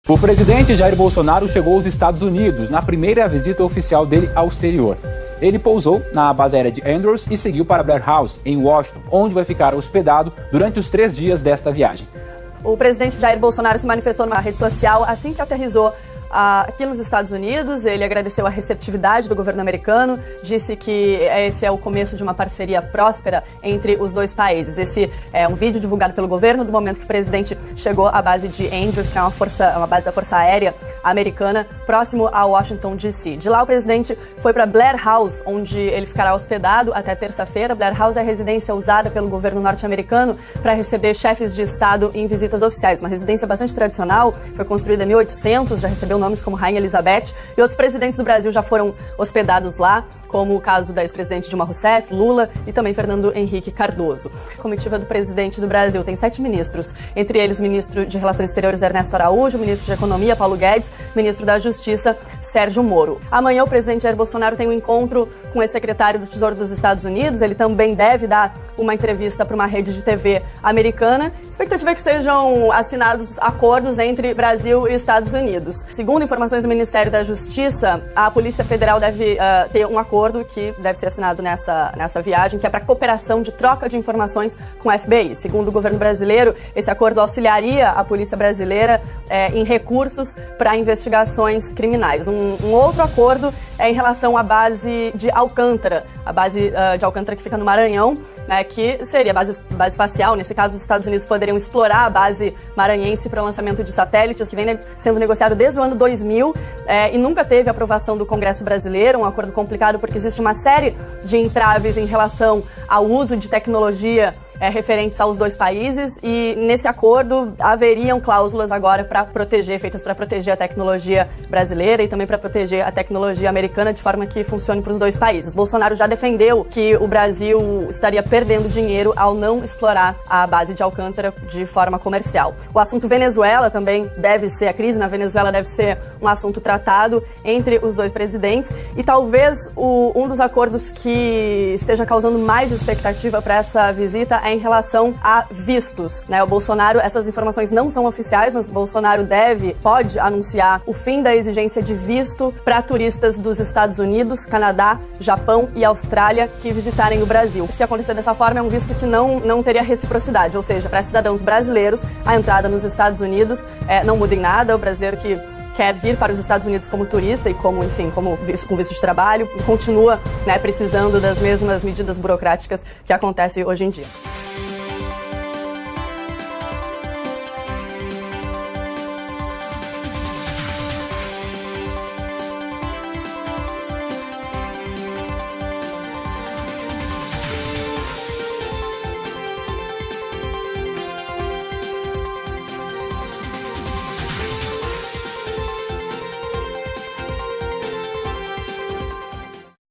O presidente Jair Bolsonaro chegou aos Estados Unidos na primeira visita oficial dele ao exterior. Ele pousou na base aérea de Andrews e seguiu para Blair House, em Washington, onde vai ficar hospedado durante os 3 dias desta viagem. O presidente Jair Bolsonaro se manifestou numa rede social assim que aterrissou aqui nos Estados Unidos. Ele agradeceu a receptividade do governo americano, disse que esse é o começo de uma parceria próspera entre os dois países. Esse é um vídeo divulgado pelo governo do momento que o presidente chegou à base de Andrews, que é uma base da Força Aérea Americana, próximo a Washington, D.C. De lá, o presidente foi para Blair House, onde ele ficará hospedado até terça-feira. Blair House é a residência usada pelo governo norte-americano para receber chefes de Estado em visitas oficiais. Uma residência bastante tradicional, foi construída em 1800, já recebeu nomes como Rainha Elizabeth, e outros presidentes do Brasil já foram hospedados lá, como o caso da ex-presidente Dilma Rousseff, Lula e também Fernando Henrique Cardoso. A comitiva do presidente do Brasil tem 7 ministros, entre eles o ministro de Relações Exteriores Ernesto Araújo, o ministro de Economia Paulo Guedes, ministro da Justiça Sérgio Moro. Amanhã o presidente Jair Bolsonaro tem um encontro com o ex-secretário do Tesouro dos Estados Unidos. Ele também deve dar uma entrevista para uma rede de TV americana. A expectativa é que sejam assinados acordos entre Brasil e Estados Unidos. Segundo informações do Ministério da Justiça, a Polícia Federal deve ter um acordo que deve ser assinado nessa viagem, que é para cooperação de troca de informações com a FBI. Segundo o governo brasileiro, esse acordo auxiliaria a polícia brasileira em recursos para investigações criminais. Um outro acordo é em relação à base de Alcântara, a base de Alcântara que fica no Maranhão, né, que seria base espacial. Nesse caso, os Estados Unidos poderiam explorar a base maranhense para o lançamento de satélites, que vem sendo negociado desde o ano 2000 e nunca teve aprovação do Congresso brasileiro. Um acordo complicado porque existe uma série de entraves em relação ao uso de tecnologia referentes aos dois países, e nesse acordo haveriam cláusulas agora feitas para proteger a tecnologia brasileira e também para proteger a tecnologia americana, de forma que funcione para os dois países. Bolsonaro já defendeu que o Brasil estaria perdendo dinheiro ao não explorar a base de Alcântara de forma comercial. O assunto Venezuela também a crise na Venezuela deve ser um assunto tratado entre os dois presidentes, e talvez um dos acordos que esteja causando mais expectativa para essa visita em relação a vistos, né? O Bolsonaro, essas informações não são oficiais, mas o Bolsonaro pode anunciar o fim da exigência de visto para turistas dos Estados Unidos, Canadá, Japão e Austrália que visitarem o Brasil. Se acontecer dessa forma, é um visto que não teria reciprocidade, ou seja, para cidadãos brasileiros, a entrada nos Estados Unidos não muda em nada. O brasileiro que quer vir para os Estados Unidos como turista e com visto de trabalho, continua precisando das mesmas medidas burocráticas que acontecem hoje em dia.